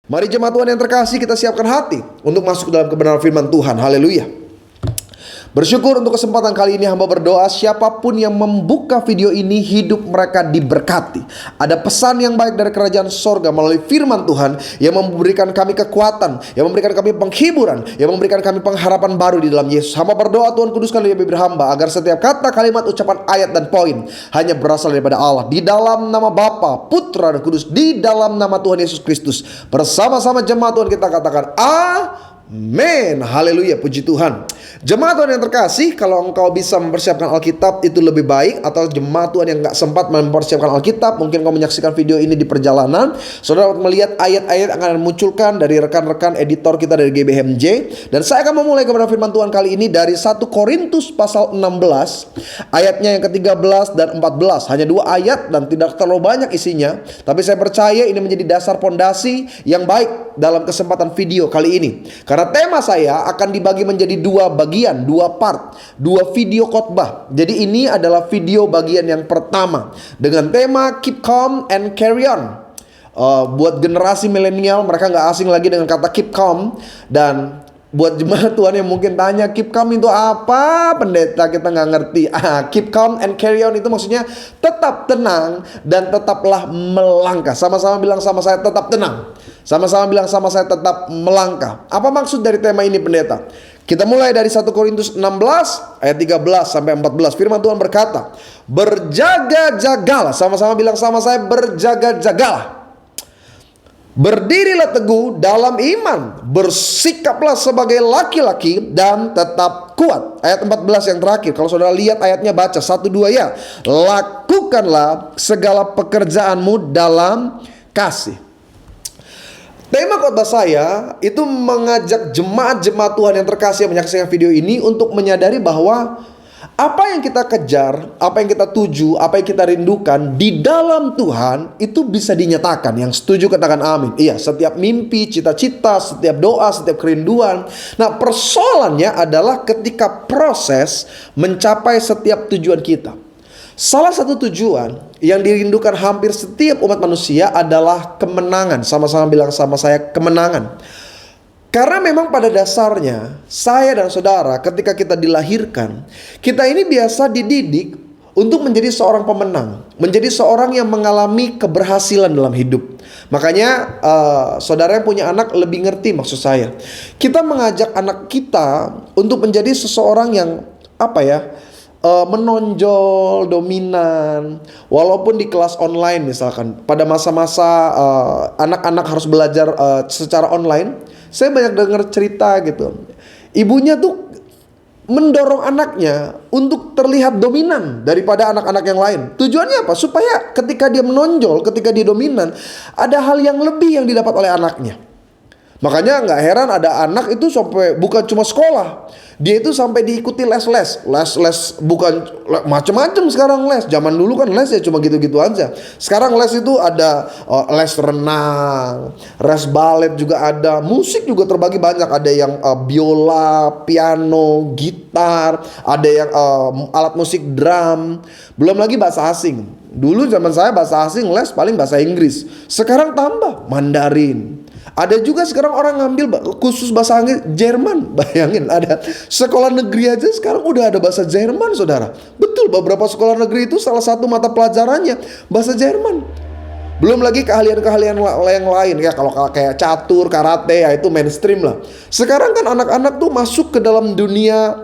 Mari jemaat Tuhan yang terkasih, kita siapkan hati untuk masuk ke dalam kebenaran firman Tuhan. Haleluya. Bersyukur untuk kesempatan kali ini, hamba berdoa siapapun yang membuka video ini, hidup mereka diberkati. Ada pesan yang baik dari kerajaan sorga melalui firman Tuhan yang memberikan kami kekuatan, yang memberikan kami penghiburan, yang memberikan kami pengharapan baru di dalam Yesus. Hamba berdoa Tuhan kuduskan bibir hamba agar setiap kata, kalimat, ucapan, ayat, dan poin hanya berasal daripada Allah. Di dalam nama Bapa, Putra, dan Kudus, di dalam nama Tuhan Yesus Kristus. Bersama-sama jemaat Tuhan kita katakan amin. Haleluya, puji Tuhan. Jemaat Tuhan yang terkasih, kalau engkau bisa mempersiapkan Alkitab itu lebih baik. Atau jemaat Tuhan yang gak sempat mempersiapkan Alkitab, mungkin kau menyaksikan video ini di perjalanan, saudara dapat melihat ayat-ayat yang akan munculkan dari rekan-rekan editor kita dari GBHMJ. Dan saya akan memulai kepada firman Tuhan kali ini dari 1 Korintus pasal 16 ayatnya yang ke-13 dan 14. Hanya 2 ayat dan tidak terlalu banyak isinya, tapi saya percaya ini menjadi dasar pondasi yang baik dalam kesempatan video kali ini. Karena tema saya akan dibagi menjadi 2 bagian, 2 part, 2 video khotbah. Jadi ini adalah video bagian yang pertama dengan tema Keep Calm and Carry On. Buat generasi milenial, mereka gak asing lagi dengan kata keep calm. Dan buat jemaat Tuhan yang mungkin tanya, keep calm itu apa pendeta, kita gak ngerti. Keep calm and carry on itu maksudnya tetap tenang dan tetaplah melangkah. Sama-sama bilang sama saya, tetap tenang. Sama-sama bilang sama saya, tetap melangkah. Apa maksud dari tema ini pendeta? Kita mulai dari 1 Korintus 16 ayat 13 sampai 14. Firman Tuhan berkata, berjaga-jagalah. Sama-sama bilang sama saya, berjaga-jagalah. Berdirilah teguh dalam iman, bersikaplah sebagai laki-laki dan tetap kuat. Ayat 14 yang terakhir, kalau saudara lihat ayatnya, baca 1-2 ya. Lakukanlah segala pekerjaanmu dalam kasih. Tema khotbah saya itu mengajak jemaat-jemaat Tuhan yang terkasih yang menyaksikan video ini untuk menyadari bahwa apa yang kita kejar, apa yang kita tuju, apa yang kita rindukan di dalam Tuhan itu bisa dinyatakan. Yang setuju katakan amin. Iya, setiap mimpi, cita-cita, setiap doa, setiap kerinduan. Nah, persoalannya adalah ketika proses mencapai setiap tujuan kita. Salah satu tujuan yang dirindukan hampir setiap umat manusia adalah kemenangan. Sama-sama bilang sama saya, kemenangan. Karena memang pada dasarnya saya dan saudara ketika kita dilahirkan, kita ini biasa dididik untuk menjadi seorang pemenang, menjadi seorang yang mengalami keberhasilan dalam hidup. Makanya saudara yang punya anak lebih ngerti maksud saya. Kita mengajak anak kita untuk menjadi seseorang yang menonjol, dominan. Walaupun di kelas online misalkan, pada masa-masa anak-anak harus belajar secara online, saya banyak dengar cerita gitu. Ibunya tuh mendorong anaknya untuk terlihat dominan daripada anak-anak yang lain. Tujuannya apa? Supaya ketika dia menonjol, ketika dia dominan, ada hal yang lebih yang didapat oleh anaknya. Makanya gak heran ada anak itu sampai bukan cuma sekolah, dia itu sampai diikuti les bukan macam-macam sekarang les. Zaman dulu kan les ya cuma gitu-gitu aja. Sekarang les itu ada les renang, les balet juga ada, musik juga terbagi banyak. Ada yang biola, piano, gitar, ada yang alat musik drum. Belum lagi bahasa asing. Dulu zaman saya bahasa asing les paling bahasa Inggris. Sekarang tambah Mandarin. Ada juga sekarang orang ngambil khusus bahasa Inggris Jerman. Bayangin, ada sekolah negeri aja sekarang udah ada bahasa Jerman, saudara. Betul, beberapa sekolah negeri itu salah satu mata pelajarannya bahasa Jerman. Belum lagi keahlian-keahlian yang lain ya, kalau kayak catur, karate ya itu mainstream lah. Sekarang kan anak-anak tuh masuk ke dalam dunia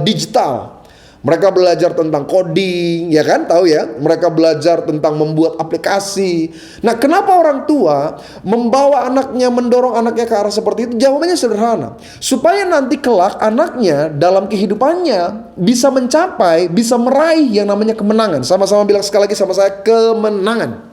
digital. Mereka belajar tentang coding, ya kan? Tahu ya? Mereka belajar tentang membuat aplikasi. Nah, kenapa orang tua membawa anaknya, mendorong anaknya ke arah seperti itu? Jawabannya sederhana. Supaya nanti kelak anaknya dalam kehidupannya bisa mencapai, bisa meraih yang namanya kemenangan. Sama-sama bilang sekali lagi sama saya, kemenangan.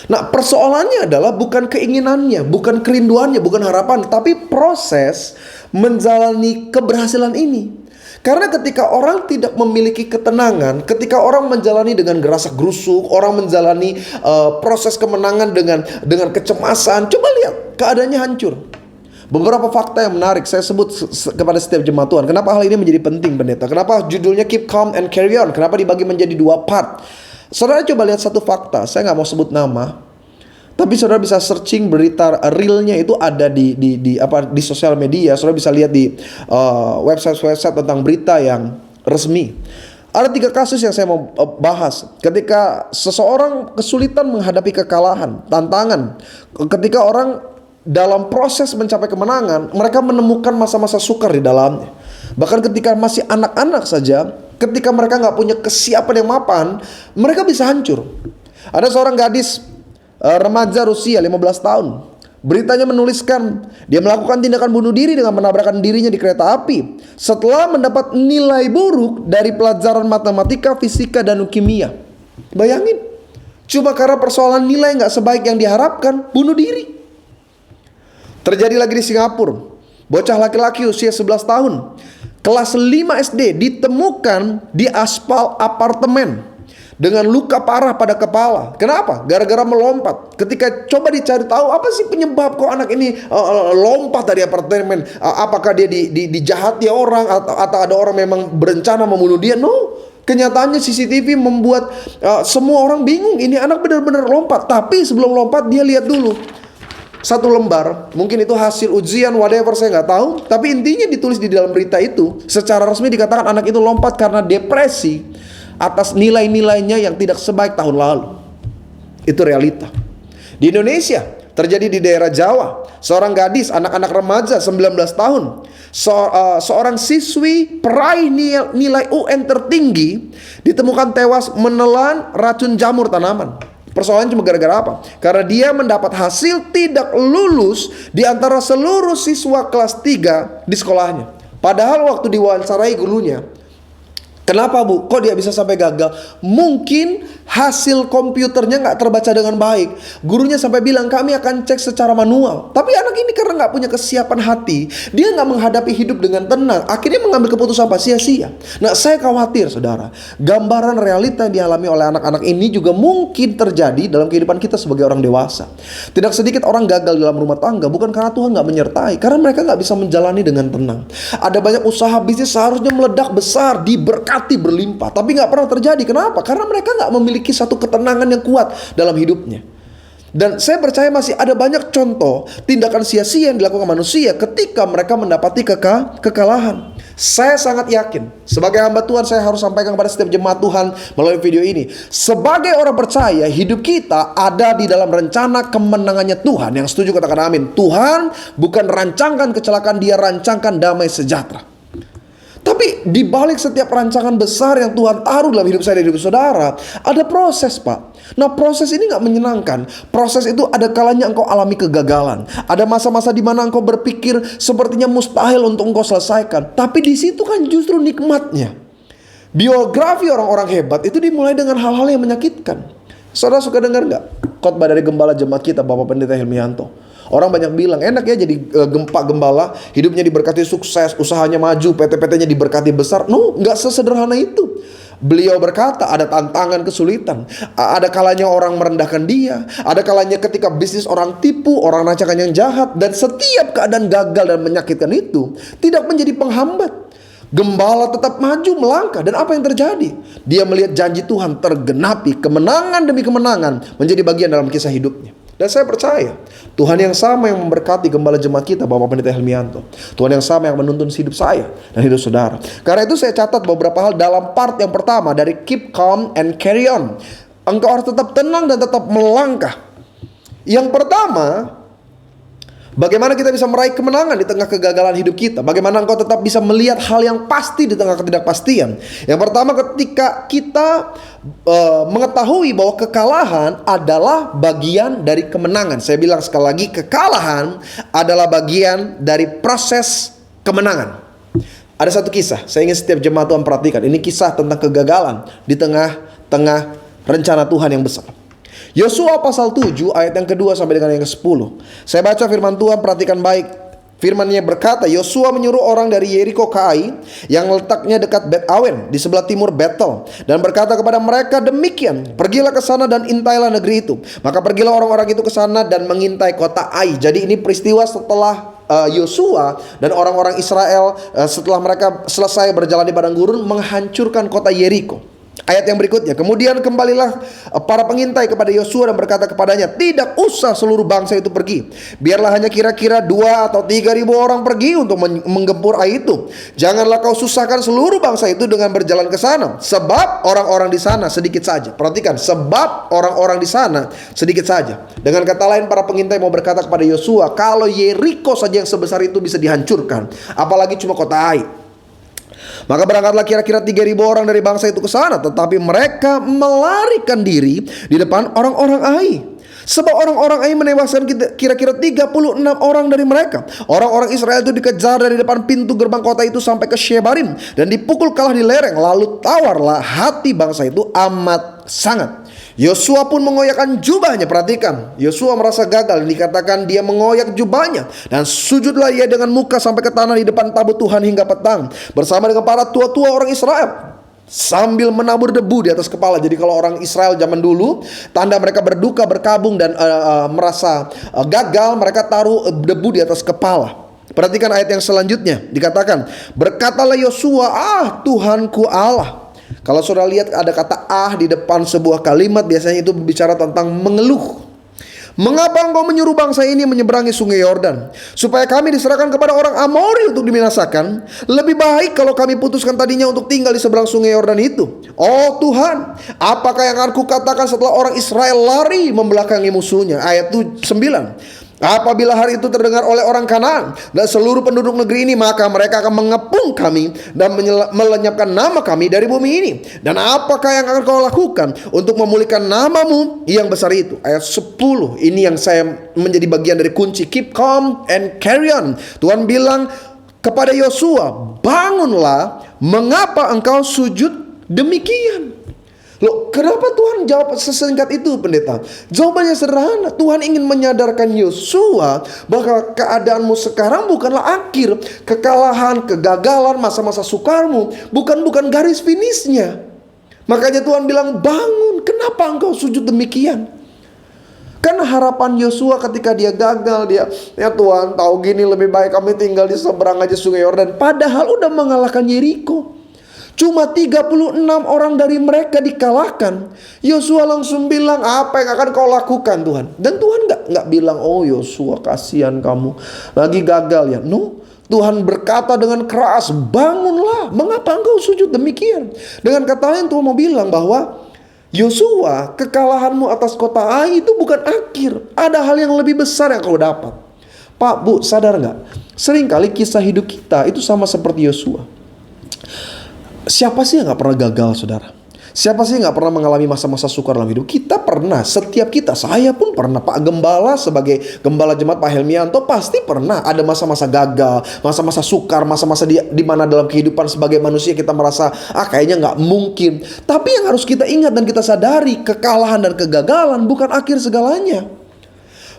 Nah, persoalannya adalah bukan keinginannya, bukan kerinduannya, bukan harapan, tapi proses menjalani keberhasilan ini. Karena ketika orang tidak memiliki ketenangan, ketika orang menjalani dengan gerasak gerusuk, orang menjalani proses kemenangan dengan kecemasan, coba lihat keadaannya hancur. Beberapa fakta yang menarik saya sebut kepada setiap jemaat Tuhan. Kenapa hal ini menjadi penting, pendeta? Kenapa judulnya Keep Calm and Carry On? Kenapa dibagi menjadi 2 part? Saudara coba lihat satu fakta, saya nggak mau sebut nama, Tapi saudara bisa searching berita realnya itu ada di sosial media. Saudara bisa lihat di website tentang berita yang resmi. Ada 3 kasus yang saya mau bahas. Ketika seseorang kesulitan menghadapi kekalahan, tantangan. Ketika orang dalam proses mencapai kemenangan, mereka menemukan masa-masa sukar di dalamnya. Bahkan ketika masih anak-anak saja, ketika mereka nggak punya kesiapan yang mapan, mereka bisa hancur. Ada seorang gadis remaja Rusia 15 tahun. Beritanya menuliskan dia melakukan tindakan bunuh diri dengan menabrakkan dirinya di kereta api setelah mendapat nilai buruk dari pelajaran matematika, fisika, dan kimia. Bayangin, cuma karena persoalan nilai nggak sebaik yang diharapkan, bunuh diri. Terjadi lagi di Singapura. Bocah laki-laki usia 11 tahun, kelas 5 SD, ditemukan di aspal apartemen dengan luka parah pada kepala. Kenapa? Gara-gara melompat. Ketika coba dicari tahu apa sih penyebab kok anak ini lompat dari apartemen. Apakah dia dijahati orang atau ada orang memang berencana membunuh dia? No. Kenyataannya CCTV membuat semua orang bingung. Ini anak benar-benar lompat. Tapi sebelum lompat dia lihat dulu 1 lembar, mungkin itu hasil ujian, whatever, saya nggak tahu. Tapi intinya ditulis di dalam berita itu, secara resmi dikatakan anak itu lompat karena depresi atas nilai-nilainya yang tidak sebaik tahun lalu. Itu realita. Di Indonesia terjadi di daerah Jawa. Seorang gadis, anak-anak remaja 19 tahun, seorang siswi peraih nilai UN tertinggi, ditemukan tewas menelan racun jamur tanaman. Persoalannya cuma gara-gara apa? Karena dia mendapat hasil tidak lulus di antara seluruh siswa kelas 3 di sekolahnya. Padahal waktu diwawancarai gurunya, kenapa bu? Kok dia bisa sampai gagal? Mungkin hasil komputernya nggak terbaca dengan baik. Gurunya sampai bilang kami akan cek secara manual. Tapi anak ini karena nggak punya kesiapan hati, dia nggak menghadapi hidup dengan tenang. Akhirnya mengambil keputusan apa? Sia-sia. Nah, saya khawatir saudara, gambaran realita yang dialami oleh anak-anak ini juga mungkin terjadi dalam kehidupan kita sebagai orang dewasa. Tidak sedikit orang gagal dalam rumah tangga bukan karena Tuhan nggak menyertai, karena mereka nggak bisa menjalani dengan tenang. Ada banyak usaha bisnis seharusnya meledak besar, diberkati berlimpah, tapi nggak pernah terjadi. Kenapa? Karena mereka nggak memiliki satu ketenangan yang kuat dalam hidupnya. Dan saya percaya masih ada banyak contoh tindakan sia-sia yang dilakukan manusia ketika mereka mendapati kekalahan. Saya sangat yakin, sebagai hamba Tuhan, saya harus sampaikan kepada setiap jemaat Tuhan melalui video ini, sebagai orang percaya, hidup kita ada di dalam rencana kemenangannya Tuhan. Yang setuju katakan amin. Tuhan bukan rancangkan kecelakaan, Dia rancangkan damai sejahtera. Tapi di balik setiap rancangan besar yang Tuhan taruh dalam hidup saya dan hidup saudara, ada proses, Pak. Nah, proses ini gak menyenangkan. Proses itu ada kalanya engkau alami kegagalan. Ada masa-masa di mana engkau berpikir sepertinya mustahil untuk engkau selesaikan. Tapi di situ kan justru nikmatnya. Biografi orang-orang hebat itu dimulai dengan hal-hal yang menyakitkan. Saudara suka dengar gak khotbah dari gembala jemaat kita, Bapak Pendeta Hilmianto? Orang banyak bilang enak ya jadi gembala, hidupnya diberkati sukses, usahanya maju, PT-PT-nya diberkati besar. No, gak sesederhana itu. Beliau berkata ada tantangan, kesulitan. Ada kalanya orang merendahkan dia. Ada kalanya ketika bisnis orang tipu, orang rancangan yang jahat. Dan setiap keadaan gagal dan menyakitkan itu tidak menjadi penghambat. Gembala tetap maju melangkah. Dan apa yang terjadi? Dia melihat janji Tuhan tergenapi, kemenangan demi kemenangan menjadi bagian dalam kisah hidupnya. Dan saya percaya Tuhan yang sama yang memberkati gembala jemaat kita, Bapak Pendeta Hilmianto. Tuhan yang sama yang menuntun hidup saya dan hidup saudara. Karena itu saya catat beberapa hal dalam part yang pertama dari keep calm and carry on. Engkau harus tetap tenang dan tetap melangkah. Yang pertama, bagaimana kita bisa meraih kemenangan di tengah kegagalan hidup kita? Bagaimana engkau tetap bisa melihat hal yang pasti di tengah ketidakpastian? Yang pertama, ketika kita mengetahui bahwa kekalahan adalah bagian dari kemenangan. Saya bilang sekali lagi, kekalahan adalah bagian dari proses kemenangan. Ada satu kisah, saya ingin setiap jemaat Tuhan perhatikan. Ini kisah tentang kegagalan di tengah-tengah rencana Tuhan yang besar. Yosua pasal 7 ayat yang kedua sampai dengan yang ke-10. Saya baca firman Tuhan, perhatikan baik. Firman-Nya berkata, Yosua menyuruh orang dari Yeriko ke Ai yang letaknya dekat Bet Awen di sebelah timur Betel, dan berkata kepada mereka demikian, pergilah ke sana dan intailah negeri itu. Maka pergilah orang-orang itu ke sana dan mengintai kota Ai. Jadi ini peristiwa setelah Yosua dan orang-orang Israel setelah mereka selesai berjalan di padang gurun menghancurkan kota Yeriko. Ayat yang berikutnya, kemudian kembalilah para pengintai kepada Yosua dan berkata kepadanya, tidak usah seluruh bangsa itu pergi. Biarlah hanya kira-kira 2 atau 3 ribu orang pergi untuk menggempur Ai itu. Janganlah kau susahkan seluruh bangsa itu dengan berjalan ke sana, sebab orang-orang di sana sedikit saja. Perhatikan, sebab orang-orang di sana sedikit saja. Dengan kata lain, para pengintai mau berkata kepada Yosua, kalau Yeriko saja yang sebesar itu bisa dihancurkan, apalagi cuma kota Ai. Maka berangkatlah kira-kira 3.000 orang dari bangsa itu ke sana, tetapi mereka melarikan diri di depan orang-orang Ai. Sebab orang-orang Ai menewaskan kira-kira 36 orang dari mereka. Orang-orang Israel itu dikejar dari depan pintu gerbang kota itu sampai ke Shebarim dan dipukul kalah di lereng. Lalu tawarlah hati bangsa itu amat sangat. Yosua pun mengoyakkan jubahnya. Perhatikan, Yosua merasa gagal. Dikatakan dia mengoyak jubahnya, dan sujudlah ia dengan muka sampai ke tanah di depan tabut Tuhan hingga petang, bersama dengan para tua-tua orang Israel, sambil menabur debu di atas kepala. Jadi kalau orang Israel zaman dulu, tanda mereka berduka, berkabung dan merasa gagal, mereka taruh debu di atas kepala. Perhatikan ayat yang selanjutnya. Dikatakan, berkatalah Yosua, Tuhanku Allah. Kalau saudara lihat ada kata di depan sebuah kalimat, biasanya itu berbicara tentang mengeluh. Mengapa engkau menyuruh bangsa ini menyeberangi sungai Yordan, supaya kami diserahkan kepada orang Amori untuk dibinasakan? Lebih baik kalau kami putuskan tadinya untuk tinggal di seberang sungai Yordan itu. Oh Tuhan, apakah yang akan kukatakan setelah orang Israel lari membelakangi musuhnya? Ayat 9. Apabila hari itu terdengar oleh orang Kanaan dan seluruh penduduk negeri ini, maka mereka akan mengepung kami dan melenyapkan nama kami dari bumi ini. Dan apakah yang akan kau lakukan untuk memulihkan namamu yang besar itu? Ayat 10. Ini yang saya menjadi bagian dari kunci. Keep calm and carry on. Tuhan bilang kepada Yosua, bangunlah, mengapa engkau sujud demikian? Loh, kenapa Tuhan jawab sesingkat itu, pendeta? Jawabannya sederhana. Tuhan ingin menyadarkan Yosua bahwa keadaanmu sekarang bukanlah akhir. Kekalahan, kegagalan, masa-masa sukarmu bukan garis finishnya. Makanya Tuhan bilang, bangun. Kenapa engkau sujud demikian? Kan harapan Yosua ketika dia gagal, ya Tuhan tahu gini, lebih baik kami tinggal di seberang aja sungai Yordan. Padahal udah mengalahkan Yeriko. Cuma 36 orang dari mereka dikalahkan. Yosua langsung bilang, apa yang akan kau lakukan Tuhan? Dan Tuhan nggak bilang, oh Yosua kasihan kamu lagi gagal ya. No, Tuhan berkata dengan keras, bangunlah, mengapa engkau sujud demikian? Dengan kata lain Tuhan mau bilang bahwa Yosua, kekalahanmu atas kota Ai itu bukan akhir. Ada hal yang lebih besar yang kau dapat. Pak, Bu, sadar nggak? Seringkali kisah hidup kita itu sama seperti Yosua. Siapa sih yang gak pernah gagal, saudara? Siapa sih yang gak pernah mengalami masa-masa sukar dalam hidup? Kita pernah, setiap kita. Saya pun pernah. Pak Gembala sebagai Gembala Jemaat Pak Helmianto pasti pernah ada masa-masa gagal, masa-masa sukar, masa-masa di mana dalam kehidupan sebagai manusia kita merasa kayaknya gak mungkin. Tapi yang harus kita ingat dan kita sadari, kekalahan dan kegagalan bukan akhir segalanya.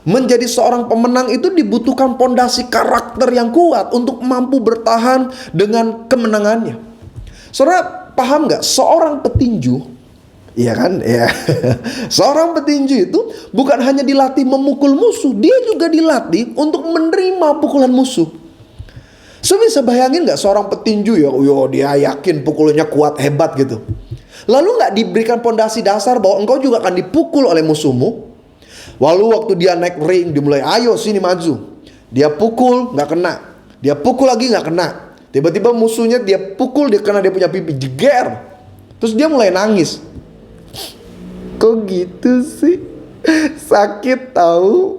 Menjadi seorang pemenang itu dibutuhkan pondasi karakter yang kuat untuk mampu bertahan dengan kemenangannya. Saudara paham gak? Seorang petinju, iya kan? Ya. Seorang petinju itu bukan hanya dilatih memukul musuh, dia juga dilatih untuk menerima pukulan musuh. So bisa bayangin gak seorang petinju dia yakin pukulannya kuat, hebat gitu. Lalu gak diberikan pondasi dasar bahwa engkau juga akan dipukul oleh musuhmu. Lalu waktu dia naik ring, dimulai, ayo sini maju. Dia pukul, gak kena. Dia pukul lagi gak kena. Tiba-tiba musuhnya dia pukul, dia kena dia punya pipi, jeger. Terus dia mulai nangis. Kok gitu sih? Sakit tahu.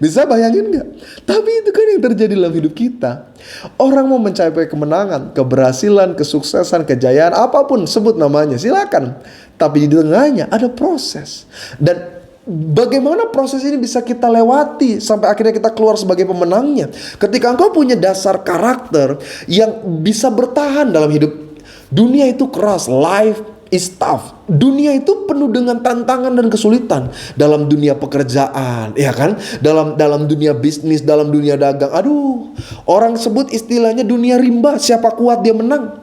Bisa bayangin gak? Tapi itu kan yang terjadi dalam hidup kita. Orang mau mencapai kemenangan, keberhasilan, kesuksesan, kejayaan, apapun sebut namanya, silakan. Tapi di tengahnya ada proses. Dan bagaimana proses ini bisa kita lewati sampai akhirnya kita keluar sebagai pemenangnya? Ketika engkau punya dasar karakter yang bisa bertahan dalam hidup. Dunia itu keras, life is tough. Dunia itu penuh dengan tantangan dan kesulitan. Dalam dunia pekerjaan, ya kan? Dalam dunia bisnis, dalam dunia dagang. Aduh, orang sebut istilahnya dunia rimba. Siapa kuat dia menang.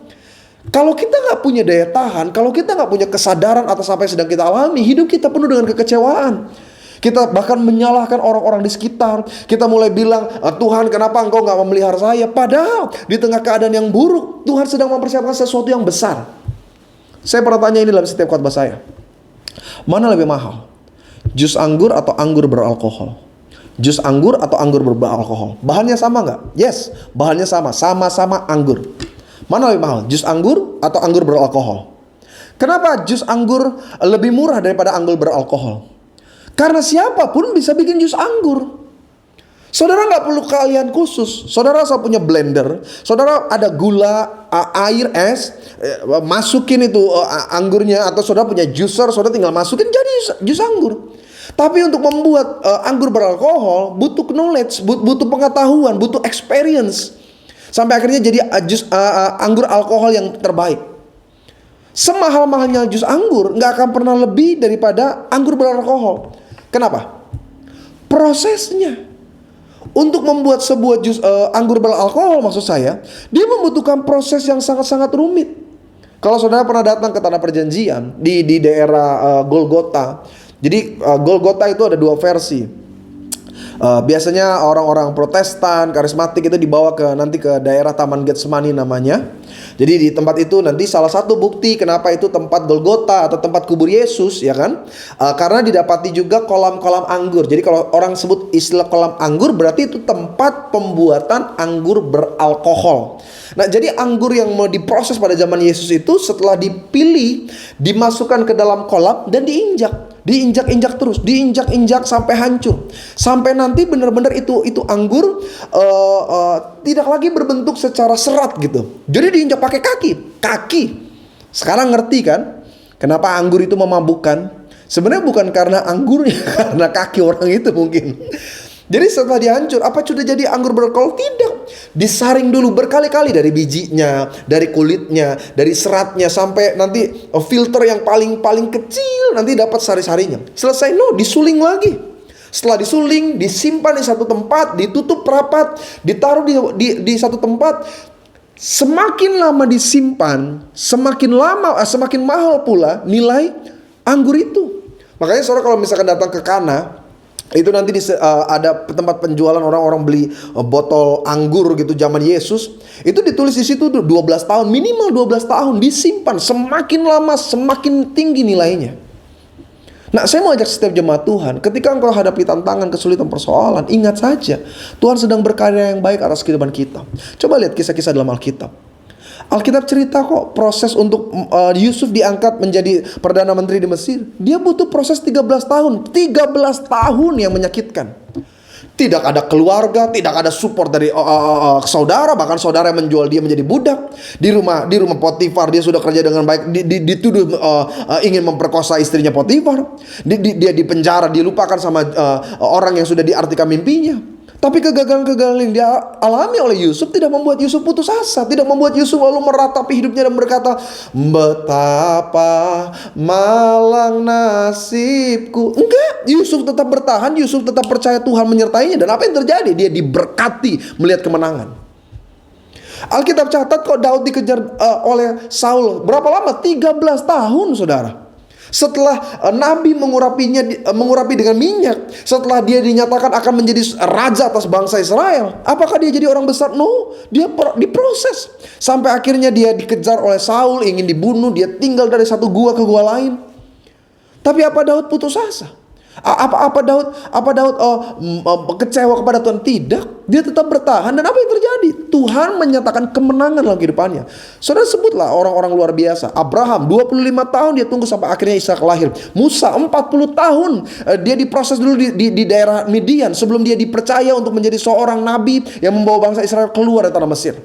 Kalau kita gak punya daya tahan, kalau kita gak punya kesadaran atas apa yang sedang kita alami, hidup kita penuh dengan kekecewaan. Kita bahkan menyalahkan orang-orang di sekitar. Kita mulai bilang, Tuhan kenapa engkau gak memelihara saya? Padahal di tengah keadaan yang buruk, Tuhan sedang mempersiapkan sesuatu yang besar. Saya pernah tanya ini dalam setiap khotbah saya. Mana lebih mahal? Jus anggur atau anggur beralkohol? Jus anggur atau anggur beralkohol? Bahannya sama gak? Yes, bahannya sama. Sama-sama anggur. Mana lebih mahal? Jus anggur atau anggur beralkohol? Kenapa jus anggur lebih murah daripada anggur beralkohol? Karena siapapun bisa bikin jus anggur. Saudara nggak perlu keahlian khusus. Saudara asal punya blender, saudara ada gula, air, es, masukin itu anggurnya, atau saudara punya juicer, saudara tinggal masukin jadi jus anggur. Tapi untuk membuat anggur beralkohol butuh knowledge, butuh pengetahuan, butuh experience, sampai akhirnya jadi anggur alkohol yang terbaik. Semahal-mahalnya jus anggur nggak akan pernah lebih daripada anggur beralkohol. Kenapa? Prosesnya. Untuk membuat sebuah jus anggur beralkohol, maksud saya, dia membutuhkan proses yang sangat-sangat rumit. Kalau saudara pernah datang ke Tanah Perjanjian di daerah Golgota. Jadi Golgota itu ada dua versi. Biasanya orang-orang Protestan, karismatik itu dibawa nanti ke daerah Taman Getsemani namanya. Jadi di tempat itu nanti salah satu bukti kenapa itu tempat Golgota atau tempat kubur Yesus, ya kan? Karena didapati juga kolam-kolam anggur. Jadi kalau orang sebut istilah kolam anggur, berarti itu tempat pembuatan anggur beralkohol. Nah, jadi anggur yang mau diproses pada zaman Yesus itu setelah dipilih, dimasukkan ke dalam kolam dan diinjak terus, diinjak sampai hancur, sampai nanti benar-benar itu anggur tidak lagi berbentuk secara serat gitu. Jadi diinjak pakai kaki. Sekarang ngerti kan kenapa anggur itu memabukkan? Sebenarnya bukan karena anggurnya, karena kaki orang itu mungkin. Jadi setelah dihancur, apa sudah jadi anggur beralkohol? Tidak. Disaring dulu berkali-kali dari bijinya, dari kulitnya, dari seratnya, sampai nanti filter yang paling kecil nanti dapat sari-sarinya. Selesai, disuling lagi. Setelah disuling, disimpan di satu tempat, ditutup rapat, ditaruh di satu tempat. Semakin lama disimpan, semakin mahal pula nilai anggur itu. Makanya saudara kalau misalkan datang ke Kana, itu nanti ada tempat penjualan orang-orang beli botol anggur gitu zaman Yesus. Itu ditulis di situ 12 tahun, minimal 12 tahun disimpan. Semakin lama semakin tinggi nilainya. Nah, saya mau ajak setiap jemaat Tuhan, ketika engkau hadapi tantangan, kesulitan, persoalan, ingat saja Tuhan sedang berkarya yang baik atas kehidupan kita. Coba lihat kisah-kisah dalam Alkitab. Alkitab cerita kok proses untuk Yusuf diangkat menjadi Perdana Menteri di Mesir. Dia butuh proses 13 tahun. 13 tahun yang menyakitkan. Tidak ada keluarga, tidak ada support dari saudara. Bahkan saudara yang menjual dia menjadi budak. Di rumah Potifar dia sudah kerja dengan baik. Dituduh ingin memperkosa istrinya Potifar. Dia di penjara, dilupakan sama orang yang sudah diartikan mimpinya. Tapi kegagalan-kegagalan yang dia alami oleh Yusuf tidak membuat Yusuf putus asa. Tidak membuat Yusuf lalu meratapi hidupnya dan berkata, betapa malang nasibku. Enggak, Yusuf tetap bertahan. Yusuf tetap percaya Tuhan menyertainya. Dan apa yang terjadi? Dia diberkati melihat kemenangan. Alkitab catat kok Daud dikejar oleh Saul. Berapa lama? 13 tahun, saudara. Setelah Nabi mengurapi dengan minyak, setelah dia dinyatakan akan menjadi raja atas bangsa Israel, apakah dia jadi orang besar? No, dia diproses sampai akhirnya dia dikejar oleh Saul, ingin dibunuh, dia tinggal dari satu gua ke gua lain. Tapi apa Daud putus asa? Apa Daud kecewa kepada Tuhan? Tidak, dia tetap bertahan. Dan apa yang terjadi? Tuhan menyatakan kemenangan dalam kehidupannya. Saudara sebutlah orang-orang luar biasa. Abraham 25 tahun dia tunggu sampai akhirnya Ishak lahir. Musa 40 tahun dia diproses dulu di daerah Midian sebelum dia dipercaya untuk menjadi seorang nabi yang membawa bangsa Israel keluar dari tanah Mesir.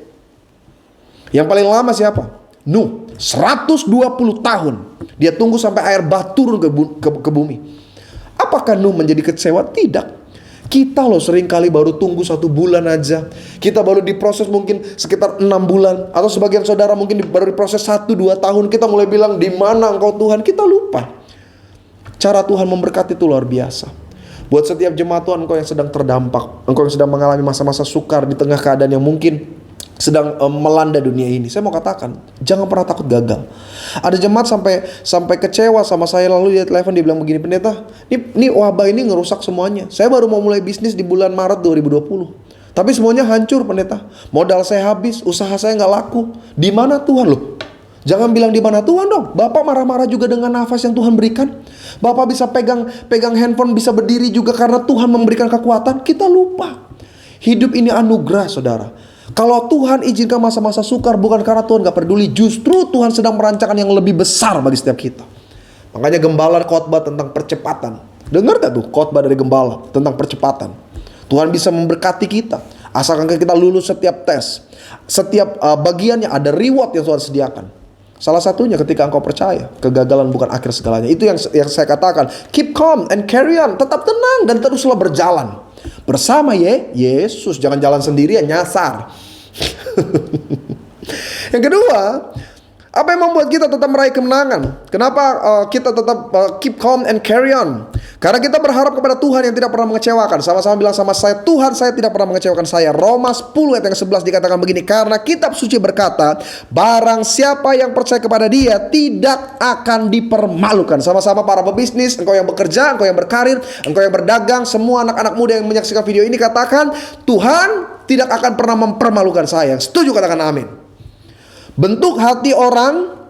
Yang paling lama siapa? Nuh, 120 tahun dia tunggu sampai air bah turun ke bumi. Apakah Nuh menjadi kecewa? Tidak. Kita loh seringkali baru tunggu 1 bulan aja. Kita baru diproses mungkin sekitar 6 bulan. Atau sebagian saudara mungkin baru diproses 1-2 tahun. Kita mulai bilang, di mana engkau Tuhan? Kita lupa. Cara Tuhan memberkati itu luar biasa. Buat setiap jemaat Tuhan, engkau yang sedang terdampak, engkau yang sedang mengalami masa-masa sukar di tengah keadaan yang mungkin sedang melanda dunia ini. Saya mau katakan, jangan pernah takut gagal. Ada jemaat sampai kecewa sama saya, lalu dia telepon, dia bilang begini, pendeta, ini wabah ini ngerusak semuanya. Saya baru mau mulai bisnis di bulan Maret 2020. Tapi semuanya hancur, pendeta. Modal saya habis, usaha saya nggak laku. Di mana Tuhan loh? Jangan bilang di mana Tuhan dong. Bapak marah-marah juga dengan nafas yang Tuhan berikan. Bapak bisa pegang handphone, bisa berdiri juga karena Tuhan memberikan kekuatan. Kita lupa. Hidup ini anugerah, saudara. Kalau Tuhan izinkan masa-masa sukar, bukan karena Tuhan gak peduli. Justru Tuhan sedang merancangkan yang lebih besar bagi setiap kita. Makanya gembala khotbah tentang percepatan. Dengar gak tuh khotbah dari gembala tentang percepatan? Tuhan bisa memberkati kita asalkan kita lulus setiap tes. Setiap bagiannya ada reward yang Tuhan sediakan. Salah satunya ketika engkau percaya, kegagalan bukan akhir segalanya. Itu yang saya katakan. Keep calm and carry on. Tetap tenang dan teruslah berjalan bersama Yesus. Jangan jalan sendirian, nyasar. Yang kedua, apa yang membuat kita tetap meraih kemenangan? Kenapa kita tetap keep calm and carry on? Karena kita berharap kepada Tuhan yang tidak pernah mengecewakan. Sama-sama bilang sama saya, Tuhan saya tidak pernah mengecewakan saya. Roma 10 ayat yang 11 dikatakan begini, karena kitab suci berkata, barang siapa yang percaya kepada Dia tidak akan dipermalukan. Sama-sama para pebisnis, engkau yang bekerja, engkau yang berkarir, engkau yang berdagang, semua anak-anak muda yang menyaksikan video ini, katakan, Tuhan tidak akan pernah mempermalukan saya. Setuju, katakan amin. Bentuk hati orang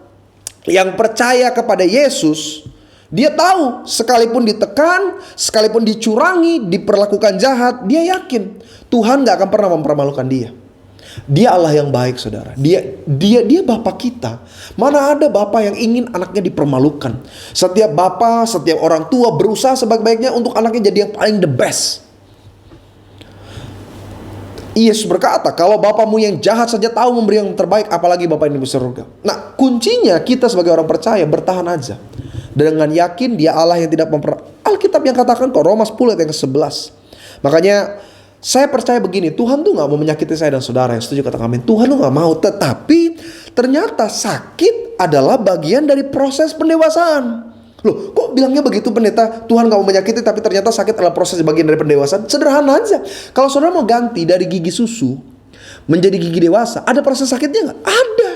yang percaya kepada Yesus, dia tahu sekalipun ditekan, sekalipun dicurangi, diperlakukan jahat, dia yakin Tuhan gak akan pernah mempermalukan dia. Dia Allah yang baik, saudara. Dia Bapa kita. Mana ada Bapa yang ingin anaknya dipermalukan. Setiap Bapa, setiap orang tua berusaha sebaik-baiknya untuk anaknya jadi yang paling the best. Yesus berkata, kalau Bapamu yang jahat saja tahu memberi yang terbaik, apalagi Bapa yang di surga. Nah, kuncinya kita sebagai orang percaya bertahan aja dengan yakin Dia Allah yang tidak Alkitab yang katakan kok, Roma 10 ayat yang ke-11. Makanya saya percaya begini, Tuhan tuh gak mau menyakiti saya dan saudara. Yang setuju katakan amin. Tuhan tuh gak mau, tetapi ternyata sakit adalah bagian dari proses pendewasaan. Loh, kok bilangnya begitu pendeta? Tuhan gak mau menyakiti tapi ternyata sakit adalah proses bagian dari pendewasaan. Sederhana aja. Kalau saudara mau ganti dari gigi susu menjadi gigi dewasa, ada proses sakitnya gak? Ada.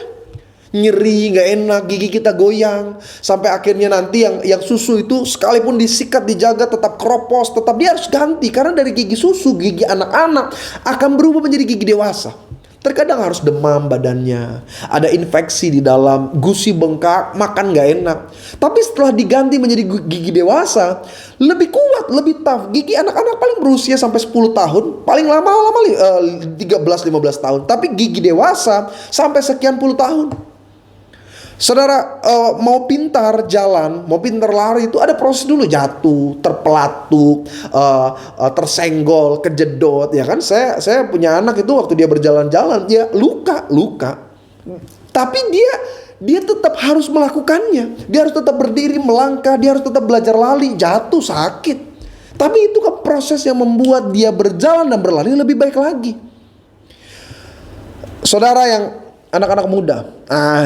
Nyeri, gak enak, gigi kita goyang. Sampai akhirnya nanti yang susu itu sekalipun disikat, dijaga, tetap keropos, tetap dia harus ganti. Karena dari gigi susu, gigi anak-anak akan berubah menjadi gigi dewasa. Terkadang harus demam badannya, ada infeksi di dalam, gusi bengkak, makan gak enak. Tapi setelah diganti menjadi gigi dewasa, lebih kuat, lebih tough. Gigi anak-anak paling berusia sampai 10 tahun, paling lama 13-15 tahun. Tapi gigi dewasa sampai sekian puluh tahun. Saudara mau pintar jalan, mau pintar lari itu ada proses dulu, jatuh, terpelatuk, tersenggol, kejedot, ya kan? Saya punya anak itu waktu dia berjalan-jalan, ya luka. Tapi dia tetap harus melakukannya. Dia harus tetap berdiri, melangkah, dia harus tetap belajar lari, jatuh, sakit. Tapi itu kan proses yang membuat dia berjalan dan berlari lebih baik lagi. Saudara yang anak-anak muda,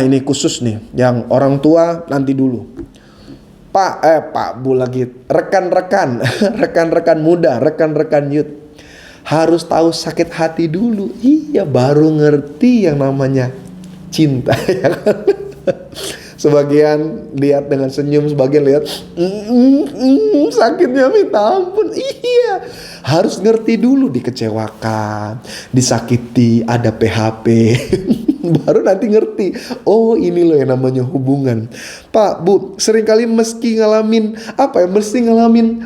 ini khusus nih, yang orang tua nanti dulu. Pak Bu lagi, rekan-rekan muda, rekan-rekan youth, harus tahu sakit hati dulu. Iya, baru ngerti yang namanya cinta. Ya kan? Sebagian lihat dengan senyum, sebagian lihat sakitnya minta ampun. Iya, harus ngerti dulu, dikecewakan, disakiti, ada PHP. Baru nanti ngerti, oh ini loh yang namanya hubungan. Pak, Bu, seringkali mesti ngalamin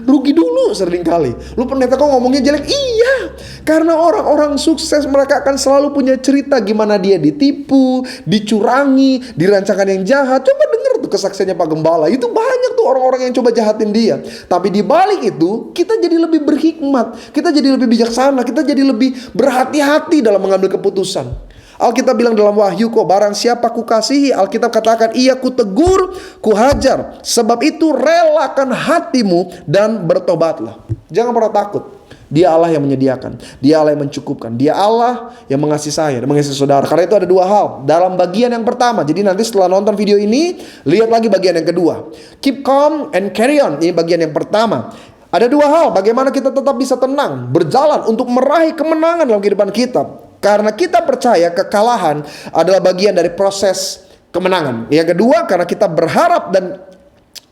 rugi dulu seringkali. Lu pendeta kok ngomongnya jelek? Iya, karena orang-orang sukses mereka akan selalu punya cerita gimana dia ditipu, dicurangi, dirancangkan yang jahat. Coba denger tuh kesaksiannya Pak Gembala. Itu banyak tuh orang-orang yang coba jahatin dia. Tapi di balik itu kita jadi lebih berhikmat, kita jadi lebih bijaksana, kita jadi lebih berhati-hati dalam mengambil keputusan. Alkitab bilang dalam Wahyu kok, barang siapa kukasihi, Alkitab katakan, ia kutegur, kuhajar. Sebab itu relakan hatimu dan bertobatlah. Jangan pernah takut. Dia Allah yang menyediakan, Dia Allah yang mencukupkan, Dia Allah yang mengasihi saya dan mengasihi saudara. Karena itu ada dua hal dalam bagian yang pertama. Jadi nanti setelah nonton video ini, lihat lagi bagian yang kedua. Keep calm and carry on. Ini bagian yang pertama. Ada dua hal bagaimana kita tetap bisa tenang, berjalan untuk meraih kemenangan dalam kehidupan kita. Karena kita percaya kekalahan adalah bagian dari proses kemenangan. Yang kedua, karena kita berharap dan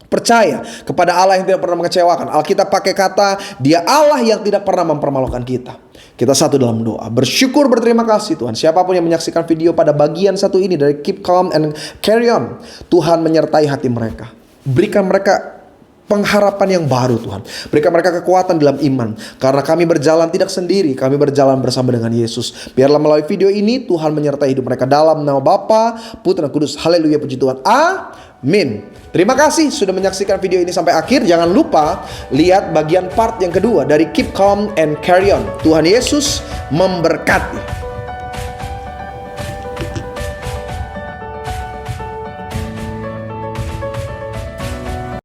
percaya kepada Allah yang tidak pernah mengecewakan. Alkitab pakai kata, Dia Allah yang tidak pernah mempermalukan kita. Kita satu dalam doa, bersyukur, berterima kasih Tuhan. Siapapun yang menyaksikan video pada bagian satu ini dari Keep Calm and Carry On, Tuhan menyertai hati mereka. Berikan mereka pengharapan yang baru Tuhan. Berikan mereka kekuatan dalam iman. Karena kami berjalan tidak sendiri, kami berjalan bersama dengan Yesus. Biarlah melalui video ini Tuhan menyertai hidup mereka dalam nama Bapa, Putra, dan Kudus. Haleluya, puji Tuhan. Amin. Terima kasih sudah menyaksikan video ini sampai akhir. Jangan lupa lihat bagian part yang kedua dari Keep Calm and Carry On. Tuhan Yesus memberkati.